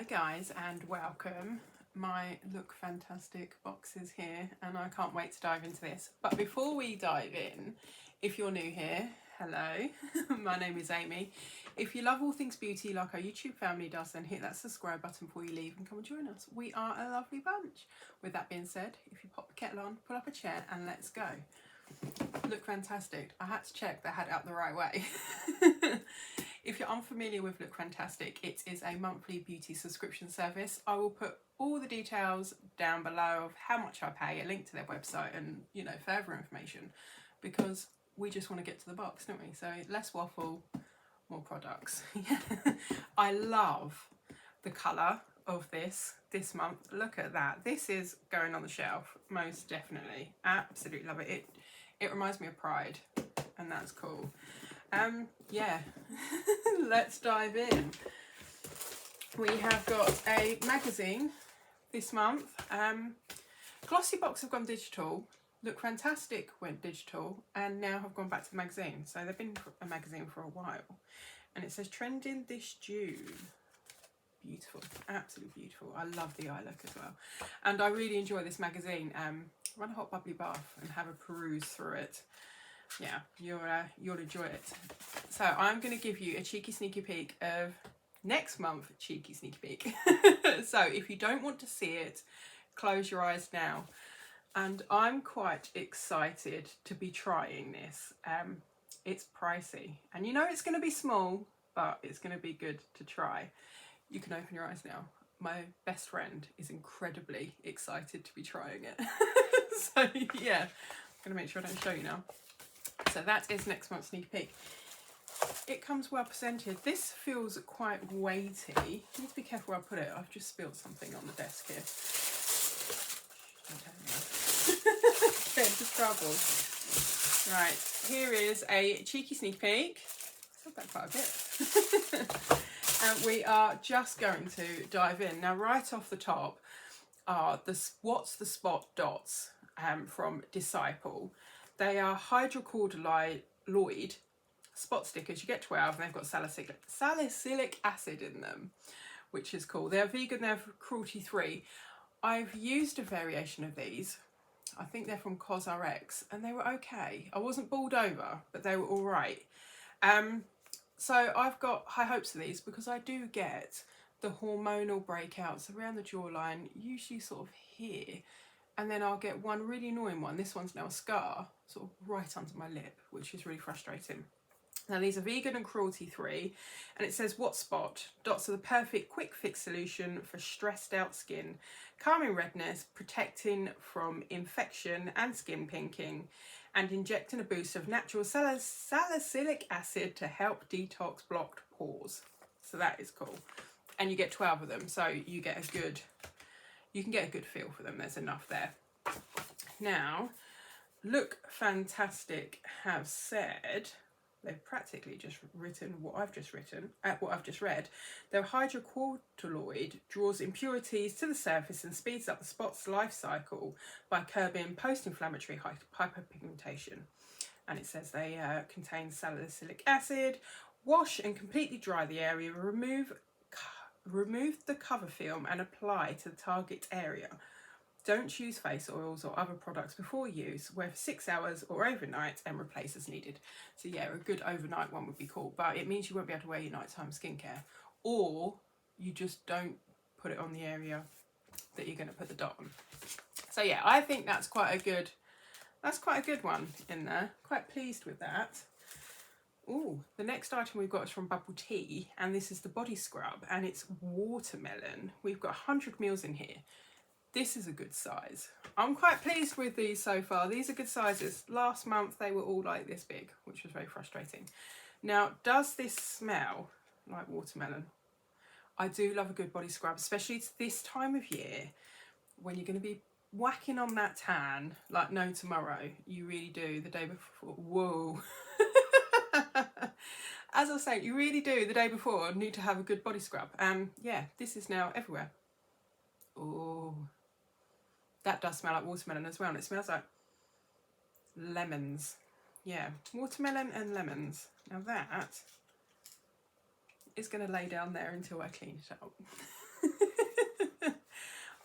guys, and welcome. My Look Fantastic box is here and I can't wait to dive into this. But before we dive in, if you're new here, hello, my name is Amy. If you love all things beauty like our YouTube family does, then hit that subscribe button before you leave and come and join us. We are a lovely bunch. With that being said, if you pop the kettle on, pull up a chair and let's go. Look Fantastic. I had to check they had it up the right way. If you're unfamiliar with Look Fantastic, it is a monthly beauty subscription service. I will put all the details down below of how much I pay, a link to their website and, you know, further information, because we just want to get to the box, don't we? So less waffle, more products. I love the colour of this month. Look at that. This is going on the shelf, most definitely. Absolutely love it. It reminds me of Pride, and that's cool. Yeah, let's dive in. We have got a magazine this month. Glossy Box have gone digital, Look Fantastic went digital, and now have gone back to the magazine. So they've been a magazine for a while, and it says trending this June. Beautiful, absolutely beautiful. I love the eye look as well, and I really enjoy this magazine. Run a hot bubbly bath and have a peruse through it. Yeah, you'll enjoy it. So I'm going to give you a cheeky sneaky peek of next month. Cheeky sneaky peek. So if you don't want to see it, close your eyes now. And I'm quite excited to be trying this. It's pricey, and you know it's going to be small, but it's going to be good to try. You can open your eyes now. My best friend is incredibly excited to be trying it. So yeah, I'm going to make sure I don't show you now. So that is next month's sneak peek. It comes well presented. This feels quite weighty. You need to be careful where I put it. I've just spilled something on the desk here. Get into trouble. Right, here is a cheeky sneak peek. I've said that quite a bit. And we are just going to dive in. Now, right off the top are the What's the Spot dots from Disciple. They are hydrocorticoid spot stickers. You get 12 and they've got salicylic acid in them, which is cool. They're vegan, they're cruelty free. I've used a variation of these. I think they're from CosRx and they were okay. I wasn't bowled over, but they were all right. So I've got high hopes of these because I do get the hormonal breakouts around the jawline, usually sort of here. And then I'll get one really annoying one. This one's now a scar, sort of right under my lip, which is really frustrating. Now these are vegan and cruelty free, and it says What Spot? Dots are the perfect quick fix solution for stressed out skin, calming redness, protecting from infection and skin pinking, and injecting a boost of natural salicylic acid to help detox blocked pores. So that is cool. And you get 12 of them, so you get a good... You can get a good feel for them. There's enough there. Now, Look Fantastic have said, they've practically just written what I've just read. Their hydrocorticoid draws impurities to the surface and speeds up the spot's life cycle by curbing post-inflammatory hyperpigmentation. And it says they contain salicylic acid. Wash and completely dry the area. Remove the cover film and apply to the target area. Don't use face oils or other products before use. Wear for 6 hours or overnight and replace as needed. So yeah, a good overnight one would be cool, but it means you won't be able to wear your nighttime skincare, or you just don't put it on the area that you're going to put the dot on. So yeah, I think that's quite a good one in there. Quite pleased with that. Oh, the next item we've got is from Bubble Tea, and this is the body scrub, and it's watermelon. We've got 100 ml in here. This is a good size. I'm quite pleased with these so far. These are good sizes. Last month they were all like this big, which was very frustrating. Now, does this smell like watermelon? I do love a good body scrub, especially this time of year when you're going to be whacking on that tan like no tomorrow. You really do. The day before. Whoa. As I was saying, you really do the day before need to have a good body scrub. Yeah, this is now everywhere. Oh, that does smell like watermelon as well, and it smells like lemons. Yeah, watermelon and lemons. Now that is going to lay down there until I clean it up.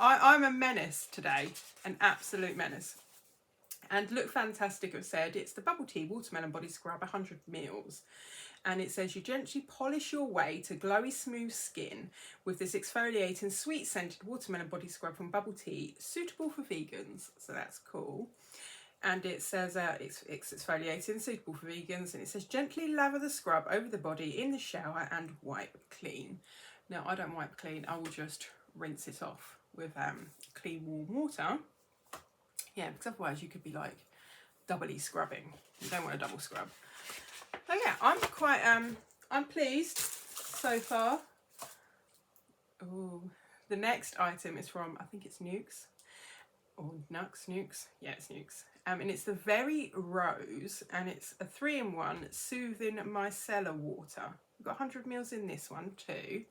I'm a menace today, an absolute menace. And Look Fantastic have said it's the Bubble Tea Watermelon Body Scrub 100 mils. And it says you gently polish your way to glowy smooth skin with this exfoliating sweet scented watermelon body scrub from Bubble Tea, suitable for vegans. So that's cool. And it says it's exfoliating, suitable for vegans. And it says gently lather the scrub over the body in the shower and wipe clean. Now I don't wipe clean, I will just rinse it off with clean warm water. Yeah, because otherwise you could be like doubly scrubbing. You don't want a double scrub. So yeah, I'm quite I'm pleased so far. Ooh, the next item is from, I think it's Nukes or Nukes. Yeah, it's Nukes. And it's the Very Rose, and it's a 3-in-1 soothing micellar water. We've got 100 mils in this one too.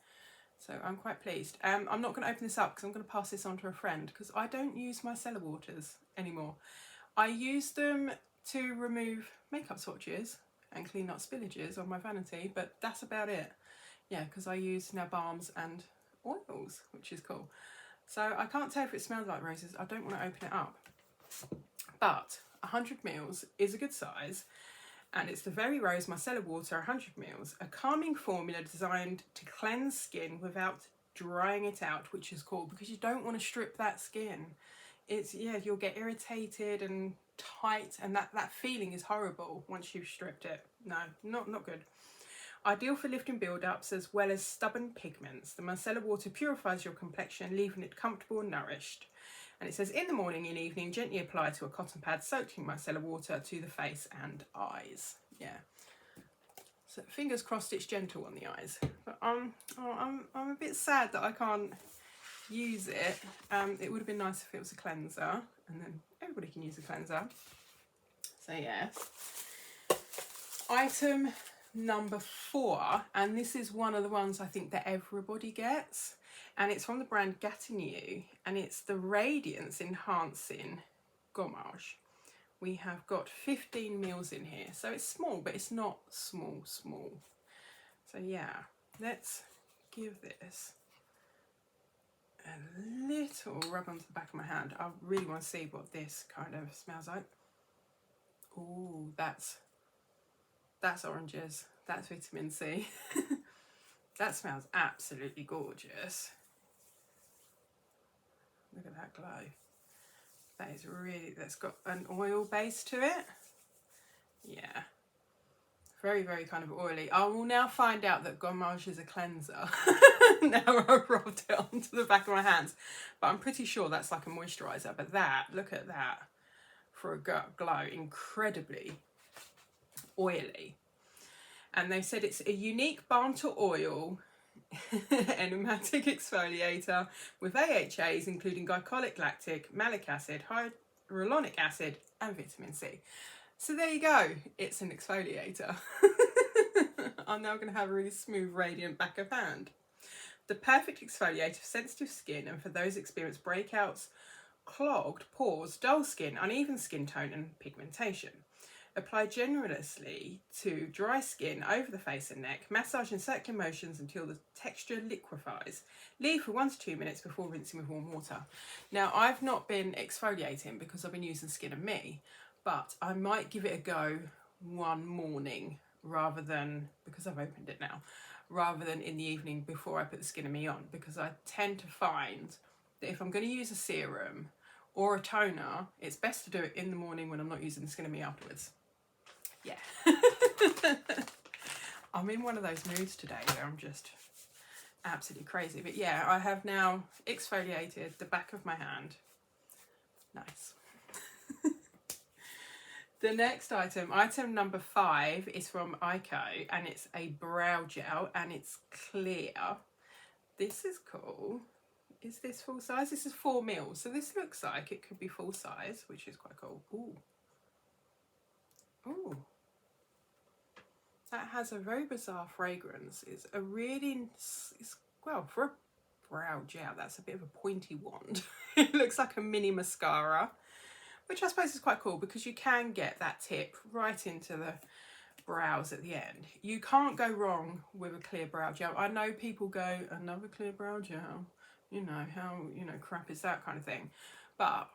So I'm quite pleased. I'm not going to open this up because I'm going to pass this on to a friend, because I don't use micellar waters anymore. I use them to remove makeup swatches and clean up spillages on my vanity, but that's about it. Yeah, because I use now balms and oils, which is cool. So I can't tell if it smells like roses. I don't want to open it up. But 100 mils is a good size. And it's the Very Rose Micellar Water 100 mils, a calming formula designed to cleanse skin without drying it out, which is cool because you don't want to strip that skin. It's, yeah, you'll get irritated and tight, and that feeling is horrible once you've stripped it. No, not good. Ideal for lifting build-ups as well as stubborn pigments. The micellar water purifies your complexion, leaving it comfortable and nourished. And it says, in the morning and evening, gently apply to a cotton pad soaked in micellar water to the face and eyes. Yeah. So fingers crossed it's gentle on the eyes. But I'm a bit sad that I can't use it. It would have been nice if it was a cleanser, and then everybody can use a cleanser. So yeah. Item number 4, and this is one of the ones I think that everybody gets. And it's from the brand Gatineau, and it's the Radiance Enhancing Gommage. We have got 15 mils in here, so it's small, but it's not small. So yeah, let's give this a little rub onto the back of my hand. I really want to see what this kind of smells like. Ooh, that's oranges. That's vitamin C. That smells absolutely gorgeous. Look at that glow. That is really, that's got an oil base to it. Yeah. Very, very kind of oily. I will now find out that Gommage is a cleanser. Now I've rubbed it onto the back of my hands. But I'm pretty sure that's like a moisturiser. But that, look at that. For a glow, incredibly oily. And they said it's a unique balm to oil enzymatic exfoliator with AHAs including glycolic, lactic, malic acid, hyaluronic acid and vitamin C. So there you go, it's an exfoliator. I'm now going to have a really smooth, radiant back of hand. The perfect exfoliator for sensitive skin and for those experiencing breakouts, clogged pores, dull skin, uneven skin tone and pigmentation. Apply generously to dry skin over the face and neck. Massage in circular motions until the texture liquefies. Leave for 1 to 2 minutes before rinsing with warm water. Now, I've not been exfoliating because I've been using Skin and Me, but I might give it a go one morning rather than, because I've opened it now, rather than in the evening before I put the Skin and Me on, because I tend to find that if I'm going to use a serum or a toner, it's best to do it in the morning when I'm not using the Skin and Me afterwards. Yeah. I'm in one of those moods today where I'm just absolutely crazy. But yeah, I have now exfoliated the back of my hand. Nice. The next item number 5, is from Ico, and it's a brow gel, and it's clear. This is cool. Is this full size? This is 4 mils, so this looks like it could be full size, which is quite cool. Ooh. Ooh. That has a very bizarre fragrance. It's a really, well, for a brow gel, that's a bit of a pointy wand. It looks like a mini mascara, which I suppose is quite cool because you can get that tip right into the brows at the end. You can't go wrong with a clear brow gel. I know people go, another clear brow gel. you know, how, you know, crap is that kind of thing. But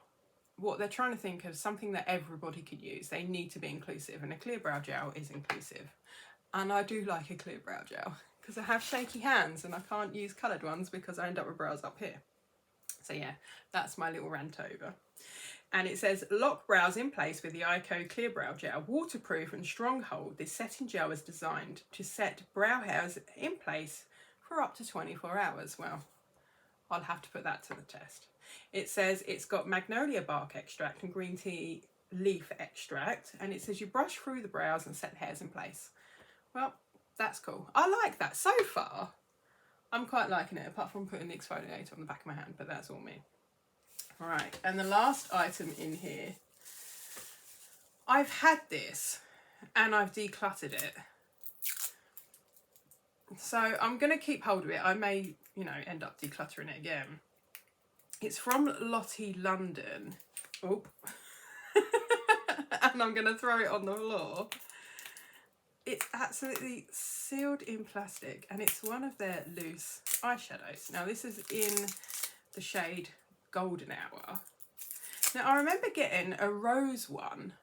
what they're trying to think of, something that everybody could use. They need to be inclusive, and a clear brow gel is inclusive. And I do like a clear brow gel because I have shaky hands and I can't use coloured ones because I end up with brows up here. So yeah, that's my little rant over. And it says, lock brows in place with the Ico Clear Brow Gel. Waterproof and strong hold, this setting gel is designed to set brow hairs in place for up to 24 hours. Well, I'll have to put that to the test. It says it's got magnolia bark extract and green tea leaf extract. And it says you brush through the brows and set the hairs in place. Well, that's cool. I like that. So far, I'm quite liking it, apart from putting the exfoliator on the back of my hand, but that's all me. All right, and the last item in here, I've had this and I've decluttered it. So I'm going to keep hold of it. I may, you know, end up decluttering it again. It's from Lottie London. Oh. And I'm going to throw it on the floor. It's absolutely sealed in plastic, and it's one of their loose eyeshadows. Now this is in the shade Golden Hour. Now I remember getting a rose one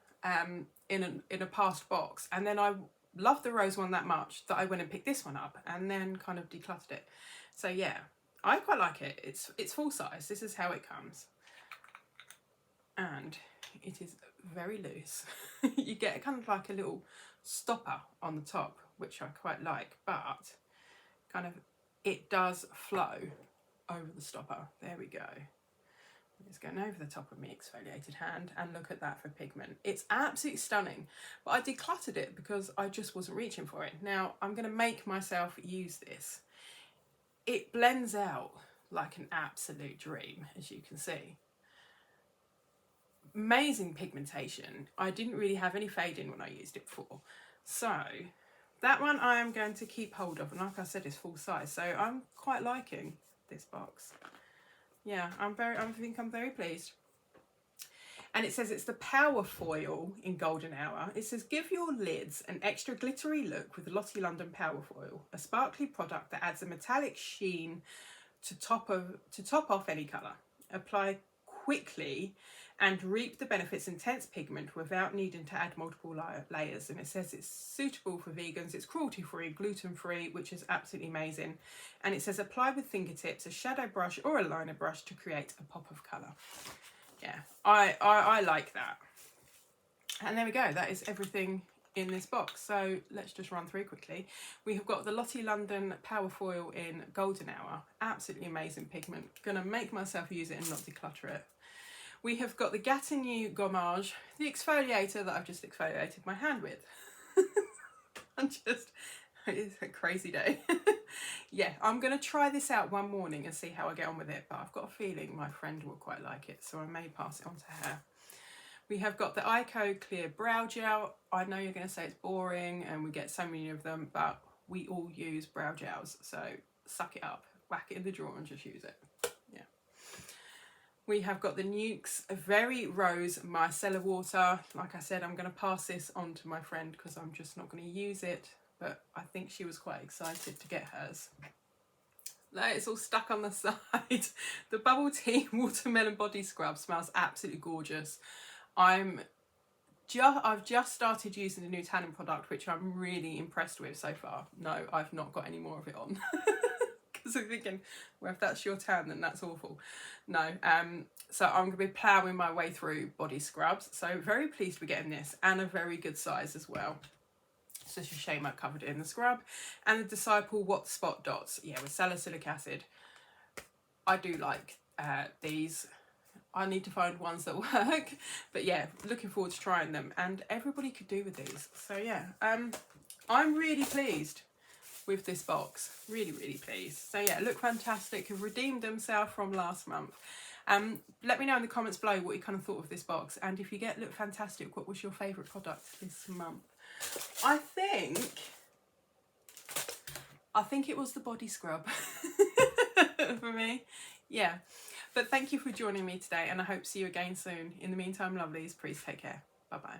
in a past box, and then I loved the rose one that much that I went and picked this one up and then kind of decluttered it. So yeah, I quite like it. It's full size. This is how it comes, and it is very loose. You get kind of like a little stopper on the top, which I quite like, but kind of it does flow over the stopper. There we go. It's going over the top of my exfoliated hand, and look at that for pigment. It's absolutely stunning, but I decluttered it because I just wasn't reaching for it. Now I'm going to make myself use this. It blends out like an absolute dream, as you can see. Amazing pigmentation. I didn't really have any fading when I used it before. So that one I am going to keep hold of, and like I said, it's full size. So I'm quite liking this box. Yeah, I think I'm very pleased. And it says it's the Power Foil in Golden Hour. It says, give your lids an extra glittery look with Lottie London Power Foil, a sparkly product that adds a metallic sheen to top off any colour. Apply quickly and reap the benefits intense pigment without needing to add multiple layers. And it says it's suitable for vegans, it's cruelty-free, gluten-free, which is absolutely amazing. And it says apply with fingertips, a shadow brush or a liner brush to create a pop of colour. Yeah, I like that. And there we go, that is everything in this box. So let's just run through quickly. We have got the Lottie London Power Foil in Golden Hour. Absolutely amazing pigment. Gonna make myself use it and not declutter it. We have got the Gatineau Gommage, the exfoliator that I've just exfoliated my hand with. It's a crazy day. Yeah, I'm going to try this out one morning and see how I get on with it, but I've got a feeling my friend will quite like it, so I may pass it on to her. We have got the Ico Clear Brow Gel. I know you're going to say it's boring and we get so many of them, but we all use brow gels, so suck it up, whack it in the drawer and just use it. Yeah. We have got the Nukes Very Rose Micellar Water. Like I said, I'm going to pass this on to my friend because I'm just not going to use it, but I think she was quite excited to get hers. It's all stuck on the side. The Bubble Tea Watermelon Body Scrub smells absolutely gorgeous. I've just started using the new tanning product, which I'm really impressed with so far. No, I've not got any more of it on. Because I'm thinking, well, if that's your tan, then that's awful. No, so I'm going to be ploughing my way through body scrubs. So very pleased we're getting this, and a very good size as well. It's just a shame I covered it in the scrub. And the Disciple What Spot Dots, yeah, with salicylic acid. I do like these. I need to find ones that work, but yeah, looking forward to trying them, and everybody could do with these. So yeah, I'm really pleased with this box, really pleased. So yeah, Look Fantastic have redeemed themselves from last month. Let me know in the comments below what you kind of thought of this box, and if you get Look Fantastic, what was your favourite product this month? I think it was the body scrub for me. Yeah, but thank you for joining me today, and I hope to see you again soon. In the meantime, lovelies, please take care. Bye bye.